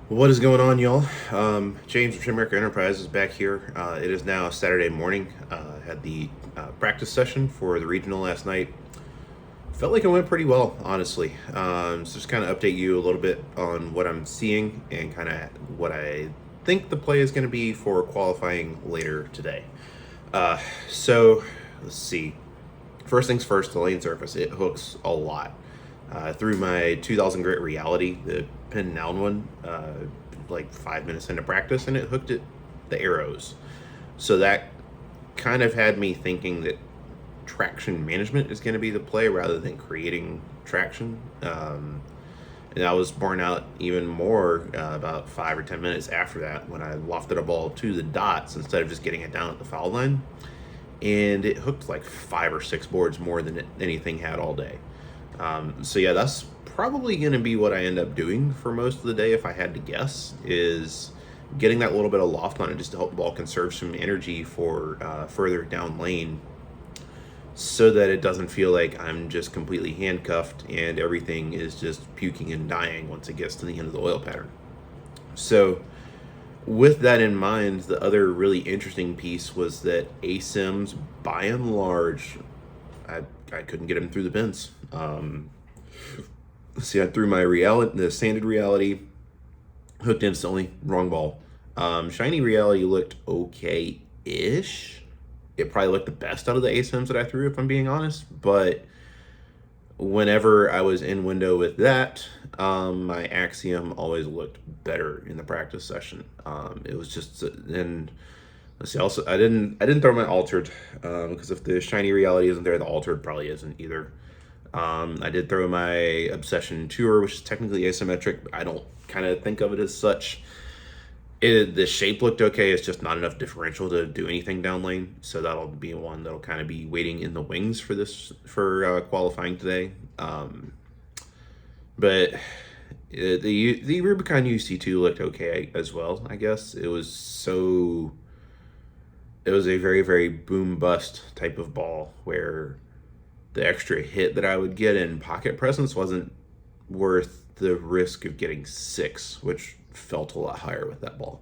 What is going on, y'all? James from America Enterprise is back here. It is now Saturday morning. Had the practice session for the regional last night. Felt like it went pretty well, honestly. So just kind of update you a little bit on what I'm seeing and kind of what I think the play is going to be for qualifying later today. So let's see. First things first, the lane surface. It hooks a lot. Through my 2000 grit reality, the pin down one, like 5 minutes into practice, and it hooked the arrows. So that kind of had me thinking that traction management is going to be the play rather than creating traction. And I was borne out even more about 5 or 10 minutes after that when I lofted a ball to the dots instead of just getting it down at the foul line. And it hooked like 5 or 6 boards more than anything had all day. So yeah, that's probably going to be what I end up doing for most of the day if I had to guess, is getting that little bit of loft on it just to help the ball conserve some energy for further down lane so that it doesn't feel like I'm just completely handcuffed and everything is just puking and dying once it gets to the end of the oil pattern. So with that in mind, the other really interesting piece was that ASIMs, by and large, I couldn't get him through the pins. See, I threw my reality, the standard reality, hooked instantly, wrong ball. Shiny reality looked okay-ish. It probably looked the best out of the ASIMs that I threw, if I'm being honest. But whenever I was in window with that, my Axiom always looked better in the practice session. It was just, and let's see. Also, I didn't throw my altered because if the shiny reality isn't there, the altered probably isn't either. I did throw my obsession tour, which is technically asymmetric, but I don't kind of think of it as such. The shape looked okay. It's just not enough differential to do anything down lane. So that'll be one that'll kind of be waiting in the wings for qualifying today. But the Rubicon UC2 looked okay as well. I guess it was a very, very boom bust type of ball where the extra hit that I would get in pocket presence wasn't worth the risk of getting 6, which felt a lot higher with that ball.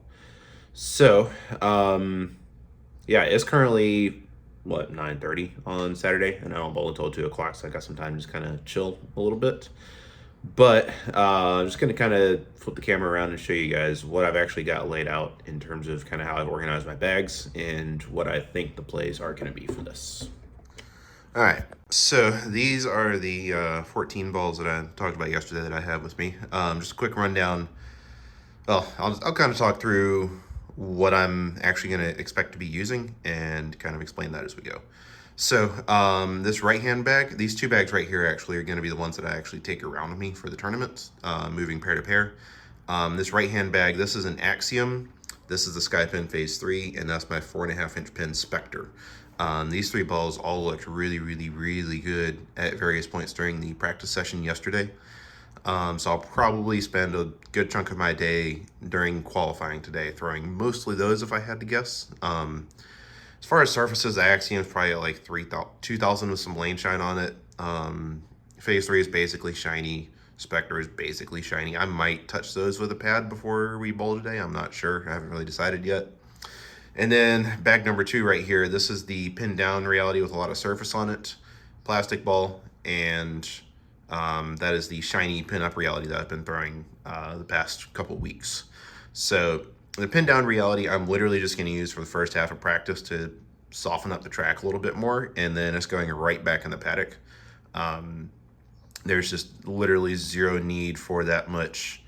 So, yeah, it's currently 9:30 on Saturday, and I don't bowl until 2 o'clock, so I got some time to just kind of chill a little bit. But I'm just going to kind of flip the camera around and show you guys what I've actually got laid out in terms of kind of how I've organized my bags and what I think the plays are going to be for this. All right, so these are the 14 balls that I talked about yesterday that I have with me. Just a quick rundown. Well, I'll kind of talk through what I'm actually going to expect to be using and kind of explain that as we go. So this right-hand bag, these 2 bags right here actually are going to be the ones that I actually take around with me for the tournament, moving pair to pair. This right-hand bag, this is an Axiom. This is the Sky Pin Phase 3, and that's my 4.5-inch pin Spectre. These 3 balls all looked really, really, really good at various points during the practice session yesterday. So I'll probably spend a good chunk of my day during qualifying today throwing mostly those if I had to guess. As far as surfaces, the Axiom is probably at like 2,000 with some lane shine on it. Phase 3 is basically shiny. Spectre is basically shiny. I might touch those with a pad before we bowl today. I'm not sure. I haven't really decided yet. And then bag number 2 right here, this is the pin down reality with a lot of surface on it, plastic ball, and that is the shiny pin up reality that I've been throwing the past couple weeks. So the pin down reality, I'm literally just going to use for the first half of practice to soften up the track a little bit more, and then it's going right back in the paddock. There's just literally zero need for that much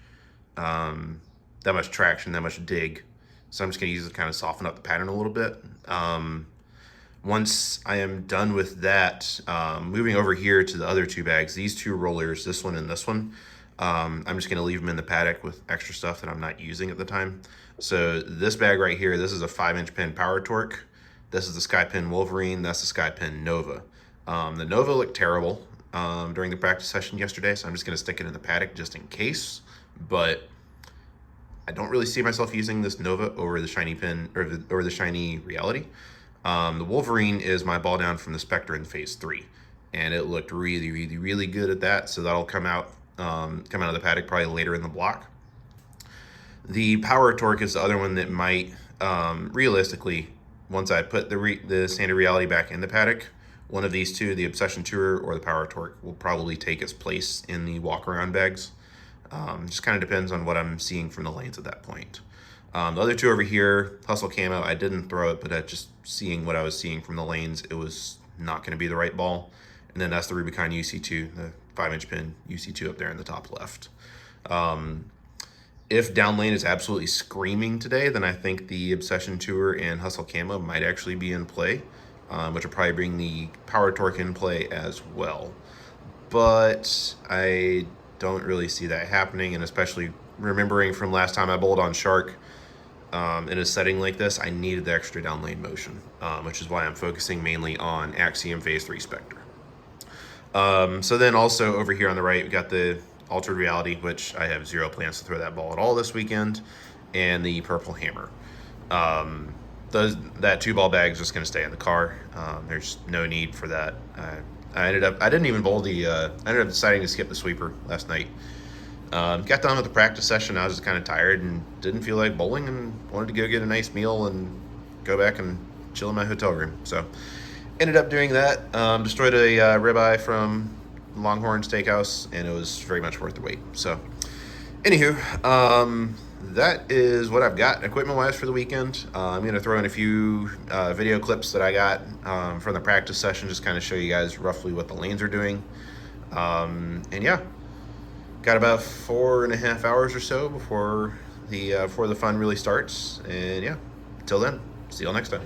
traction, that much dig. So I'm just going to use it to kind of soften up the pattern a little bit. Once I am done with that, moving over here to the other 2 bags, these 2 rollers, this one and this one, I'm just going to leave them in the paddock with extra stuff that I'm not using at the time. So this bag right here, this is a 5-inch pin Power Torque. This is the Sky Pin Wolverine. That's the Sky Pin Nova. The Nova looked terrible during the practice session yesterday, so I'm just going to stick it in the paddock just in case. But I don't really see myself using this Nova over the shiny pin or the shiny reality. The Wolverine is my ball down from the Spectre in Phase 3, and it looked really, really, really good at that. So that'll come out of the paddock probably later in the block. The power torque is the other one that might, realistically, once I put the standard reality back in the paddock, one of these two, the Obsession Tour or the power torque, will probably take its place in the walk around bags. Just kind of depends on what I'm seeing from the lanes at that point. The other two over here, Hustle Camo, I didn't throw it, but just seeing what I was seeing from the lanes, it was not going to be the right ball. And then that's the Rubicon UC2, the 5-inch pin UC2 up there in the top left. If down lane is absolutely screaming today, then I think the Obsession Tour and Hustle Camo might actually be in play, which will probably bring the power torque in play as well. But I don't really see that happening, and especially remembering from last time I bowled on Shark, in a setting like this, I needed the extra down lane motion, which is why I'm focusing mainly on Axiom Phase 3 Spectre. So then also over here on the right, we got the Altered Reality, which I have zero plans to throw that ball at all this weekend, and the Purple Hammer. That 2-ball bag is just going to stay in the car. There's no need for that. I ended up deciding to skip the sweeper last night. Got done with the practice session. I was just kind of tired and didn't feel like bowling and wanted to go get a nice meal and go back and chill in my hotel room. So ended up doing that. Destroyed a ribeye from Longhorn Steakhouse, and it was very much worth the wait. So anywho, that is what I've got equipment-wise for the weekend. I'm going to throw in a few video clips that I got from the practice session, just kind of show you guys roughly what the lanes are doing. And yeah, got about 4.5 hours or so before the fun really starts. And yeah, till then, see y'all next time.